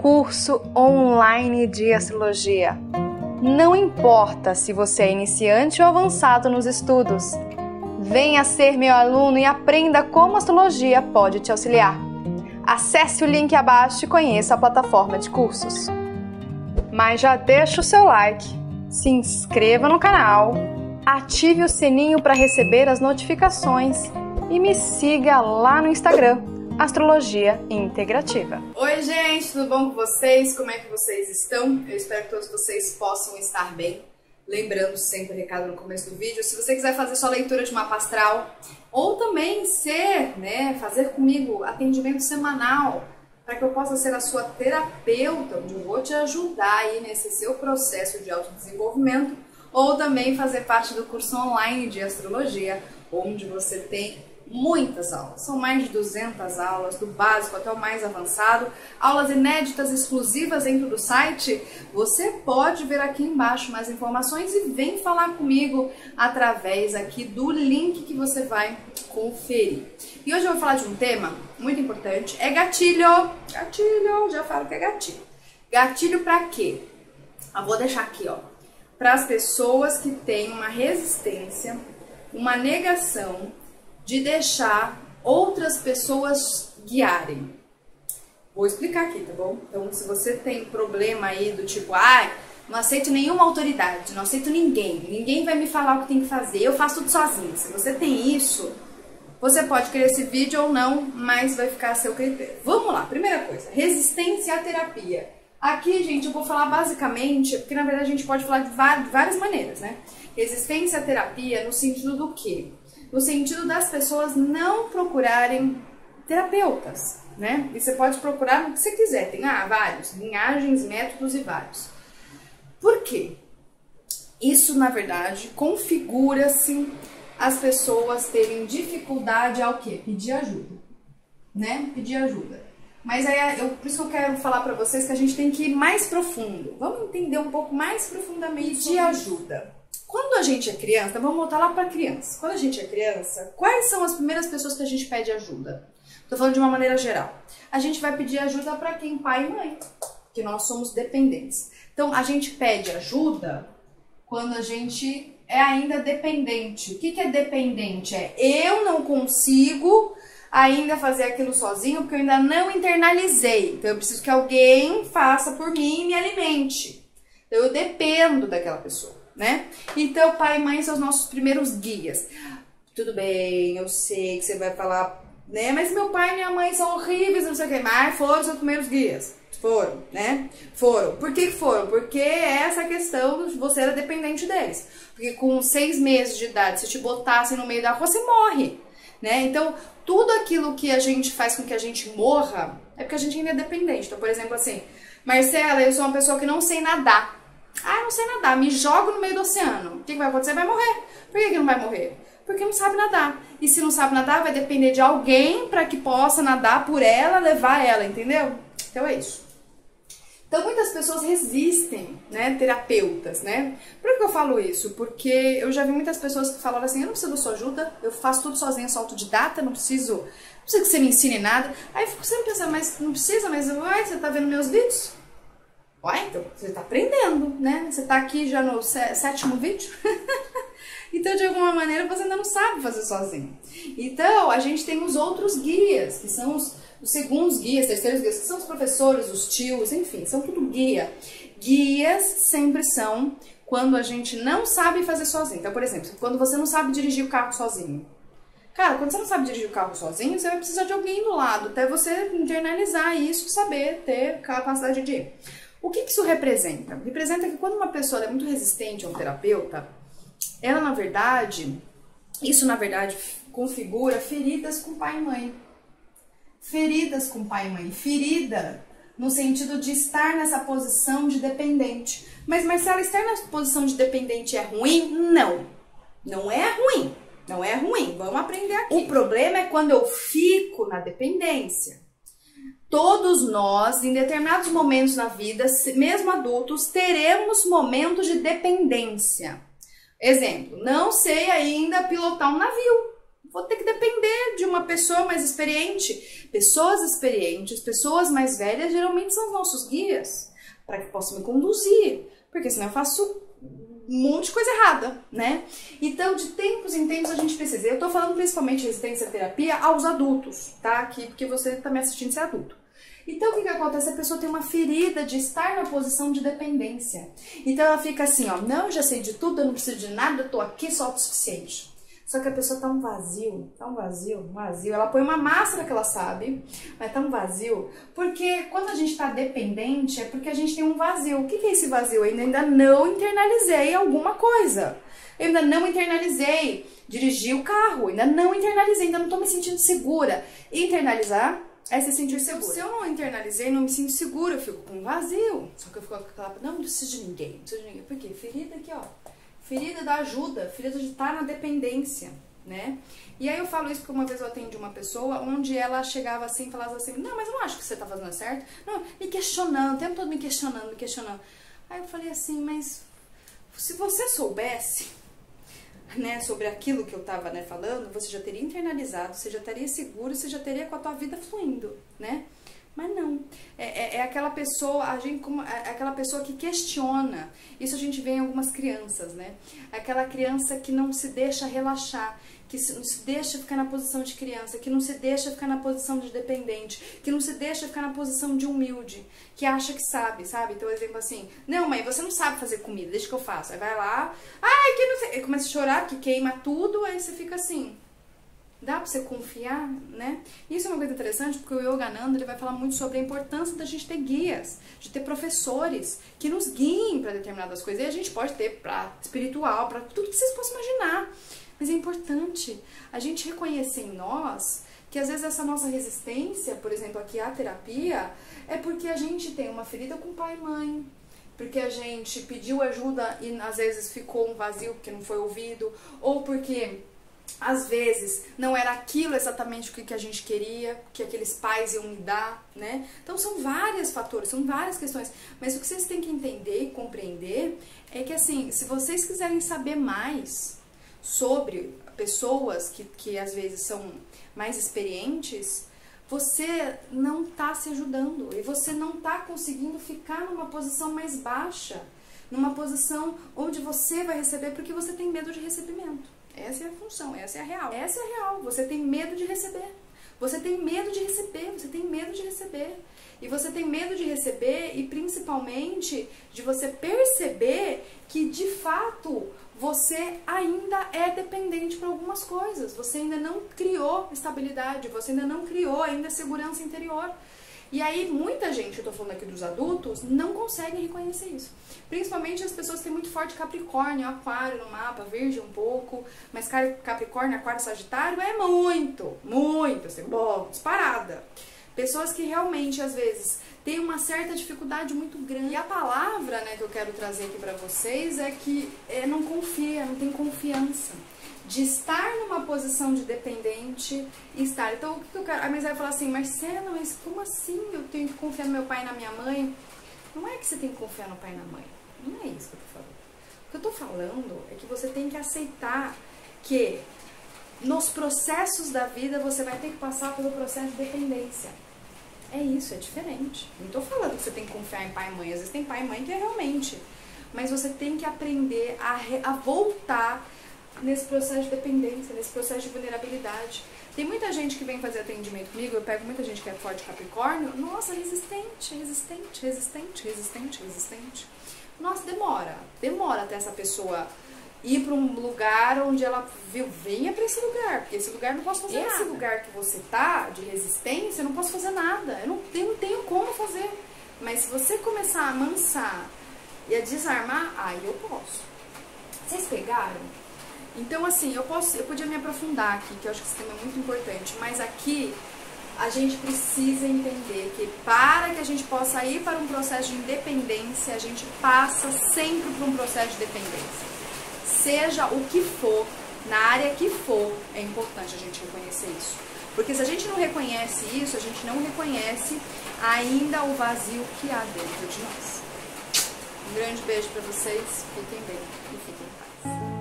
curso online de astrologia. Não importa se você é iniciante ou avançado nos estudos. Venha ser meu aluno e aprenda como a astrologia pode te auxiliar. Acesse o link abaixo e conheça a plataforma de cursos. Mas já deixa o seu like, se inscreva no canal, ative o sininho para receber as notificações e me siga lá no Instagram, Astrologia Integrativa. Oi gente, tudo bom com vocês? Como é que vocês estão? Eu espero que todos vocês possam estar bem. Lembrando sempre o recado no começo do vídeo, se você quiser fazer sua leitura de mapa astral ou também fazer comigo atendimento semanal para que eu possa ser a sua terapeuta, onde eu vou te ajudar aí nesse seu processo de autodesenvolvimento, ou também fazer parte do curso online de astrologia, onde você tem muitas aulas, são mais de 200 aulas, do básico até o mais avançado, aulas inéditas exclusivas dentro do site. Você pode ver aqui embaixo mais informações e vem falar comigo através aqui do link que você vai conferir. E hoje eu vou falar de um tema muito importante, é gatilho. Gatilho, já falo que é gatilho. Gatilho pra quê? Eu vou deixar aqui, ó, para as pessoas que têm uma resistência, uma negação de deixar outras pessoas guiarem. Vou explicar aqui, tá bom? Então, se você tem problema aí do tipo, não aceito nenhuma autoridade, não aceito ninguém vai me falar o que tem que fazer, eu faço tudo sozinho. Se você tem isso, você pode querer esse vídeo ou não, mas vai ficar a seu critério. Vamos lá, primeira coisa, resistência à terapia. Aqui, gente, eu vou falar basicamente, porque na verdade a gente pode falar de várias maneiras, né? Resistência à terapia no sentido do quê? No sentido das pessoas não procurarem terapeutas, né? E você pode procurar no que você quiser, tem vários, linhagens, métodos e vários. Por quê? Isso, na verdade, configura-se as pessoas terem dificuldade ao quê? Pedir ajuda, né? Pedir ajuda. Mas aí, por isso que eu quero falar pra vocês que a gente tem que ir mais profundo. Vamos entender um pouco mais profundamente de ajuda. Quando a gente é criança, vamos voltar lá para criança. Quando a gente é criança, quais são as primeiras pessoas que a gente pede ajuda? Tô falando de uma maneira geral. A gente vai pedir ajuda para quem? Pai e mãe, que nós somos dependentes. Então, a gente pede ajuda quando a gente é ainda dependente. O que é dependente? É eu não consigo ainda fazer aquilo sozinho porque eu ainda não internalizei. Então, eu preciso que alguém faça por mim e me alimente. Então, eu dependo daquela pessoa, né? Então, pai e mãe são os nossos primeiros guias. Tudo bem, eu sei que você vai falar, né? Mas meu pai e minha mãe são horríveis, não sei o que. Mas foram os primeiros guias. Foram, né? Foram. Por que foram? Porque essa questão, você era dependente deles. Porque com 6 meses de idade, se te botassem no meio da rua, você morre, né? Então, tudo aquilo que a gente faz com que a gente morra, é porque a gente ainda é dependente. Então, por exemplo, assim, Marcela, eu sou uma pessoa que não sei nadar. Não sei nadar, me jogo no meio do oceano. O que vai acontecer? Vai morrer. Por que não vai morrer? Porque não sabe nadar. E se não sabe nadar, vai depender de alguém para que possa nadar por ela, levar ela, entendeu? Então é isso. Então muitas pessoas resistem, né, terapeutas, né? Por que eu falo isso? Porque eu já vi muitas pessoas que falaram assim, eu não preciso da sua ajuda, eu faço tudo sozinha, sou autodidata, não preciso que você me ensine nada. Aí eu fico sempre pensando, mas não precisa, mas você tá vendo meus vídeos? Então você tá aprendendo, né? Você tá aqui já no 7º vídeo. Então, de alguma maneira, você ainda não sabe fazer sozinho. Então, a gente tem os outros guias, que são os segundos guias, terceiros guias, que são os professores, os tios, enfim, são tudo guia. Guias sempre são quando a gente não sabe fazer sozinho. Então, por exemplo, quando você não sabe dirigir o carro sozinho. Cara, quando você não sabe dirigir o carro sozinho, você vai precisar de alguém do lado, até você internalizar isso, saber ter capacidade de ir. O que isso representa? Representa que quando uma pessoa é muito resistente a um terapeuta, ela isso na verdade configura feridas com pai e mãe. Feridas com pai e mãe. Ferida no sentido de estar nessa posição de dependente. Mas Marcela, estar nessa posição de dependente é ruim? Não. Não é ruim. Não é ruim. Vamos aprender aqui. O problema é quando eu fico na dependência. Todos nós, em determinados momentos na vida, mesmo adultos, teremos momentos de dependência. Exemplo, não sei ainda pilotar um navio. vou ter que depender de uma pessoa mais experiente. Pessoas experientes, pessoas mais velhas, geralmente são os nossos guias, para que possam me conduzir, porque senão eu faço um monte de coisa errada, né? Então, de tempos em tempos a gente precisa. Eu tô falando principalmente de resistência à terapia aos adultos, tá? Aqui, porque você tá me assistindo ser adulto. Então, o que acontece? A pessoa tem uma ferida de estar na posição de dependência. Então, ela fica assim, ó, não, eu já sei de tudo, eu não preciso de nada, eu tô aqui, só autossuficiente. Só que a pessoa tá um vazio. Ela põe uma máscara que ela sabe, mas tá um vazio. Porque quando a gente tá dependente, é porque a gente tem um vazio. O que é esse vazio? Eu ainda não internalizei alguma coisa. Eu ainda não internalizei dirigir o carro. Ainda não internalizei, ainda não tô me sentindo segura. Internalizar é se sentir segura. Se eu não internalizei, não me sinto segura, eu fico com um vazio. Só que eu fico com aquela... Não preciso de ninguém, não preciso de ninguém. Por quê? Ferida aqui, ó. Ferida da ajuda, ferida de estar na dependência, né? E aí eu falo isso porque uma vez eu atendi uma pessoa onde ela chegava assim e falava assim, não, mas eu não acho que você tá fazendo certo. Não, me questionando, o tempo todo me questionando. Aí eu falei assim, mas se você soubesse, né, sobre aquilo que eu tava, né, falando, você já teria internalizado, você já estaria seguro, você já teria com a tua vida fluindo, né? Mas não, é aquela pessoa, aquela pessoa que questiona. Isso a gente vê em algumas crianças, né? Aquela criança que não se deixa relaxar, que não se deixa ficar na posição de criança, que não se deixa ficar na posição de dependente, que não se deixa ficar na posição de humilde, que acha que sabe? Então, exemplo assim, não, mãe, você não sabe fazer comida, deixa que eu faço. Aí vai lá, ai, que não sei, aí começa a chorar, que queima tudo, aí você fica assim... Dá pra você confiar, né? Isso é uma coisa interessante, porque o Yogananda, ele vai falar muito sobre a importância da gente ter guias, de ter professores que nos guiem para determinadas coisas. E a gente pode ter para espiritual, para tudo que vocês possam imaginar. Mas é importante a gente reconhecer em nós que às vezes essa nossa resistência, por exemplo, aqui à terapia, é porque a gente tem uma ferida com pai e mãe, porque a gente pediu ajuda e às vezes ficou um vazio porque não foi ouvido, ou porque... às vezes não era aquilo exatamente o que a gente queria, que aqueles pais iam me dar, né? Então são vários fatores, são várias questões. Mas o que vocês têm que entender e compreender é que, assim, se vocês quiserem saber mais sobre pessoas que às vezes são mais experientes, você não tá se ajudando e você não tá conseguindo ficar numa posição mais baixa, numa posição onde você vai receber porque você tem medo de recebimento. Essa é a função, essa é a real. Essa é a real. Você tem medo de receber. Você tem medo de receber, você tem medo de receber. E você tem medo de receber e principalmente de você perceber que de fato você ainda é dependente para algumas coisas. Você ainda não criou estabilidade, você ainda não criou ainda segurança interior. E aí muita gente, eu tô falando aqui dos adultos, não consegue reconhecer isso. Principalmente as pessoas que têm muito forte Capricórnio, Aquário no mapa, Virgem um pouco, mas Capricórnio, Aquário, Sagitário é muito, assim, bom, disparada. Pessoas que realmente, às vezes, têm uma certa dificuldade muito grande. E a palavra, né, que eu quero trazer aqui pra vocês é que não confia, não tem confiança. De estar numa posição de dependente e estar. Então, o que eu quero? A Mas vai falar assim, Marcela, mas como assim eu tenho que confiar no meu pai e na minha mãe? Não é que você tem que confiar no pai e na mãe. Não é isso que eu tô falando. O que eu tô falando é que você tem que aceitar que nos processos da vida você vai ter que passar pelo processo de dependência. É isso, é diferente. Não tô falando que você tem que confiar em pai e mãe. Às vezes tem pai e mãe que é realmente. Mas você tem que aprender a voltar nesse processo de dependência, nesse processo de vulnerabilidade. Tem muita gente que vem fazer atendimento comigo, eu pego muita gente que é forte Capricórnio, nossa, resistente. Nossa, demora até essa pessoa ir para um lugar onde ela venha para esse lugar, porque esse lugar eu não posso fazer nada. Esse lugar que você tá, de resistência, eu não posso fazer nada, eu não tenho como fazer. Mas se você começar a amansar e a desarmar, aí eu posso. Vocês pegaram? Então, assim, eu podia me aprofundar aqui, que eu acho que esse tema é muito importante, mas aqui a gente precisa entender que para que a gente possa ir para um processo de independência, a gente passa sempre por um processo de dependência. Seja o que for, na área que for, é importante a gente reconhecer isso. Porque se a gente não reconhece isso, a gente não reconhece ainda o vazio que há dentro de nós. Um grande beijo para vocês, fiquem bem e fiquem em paz.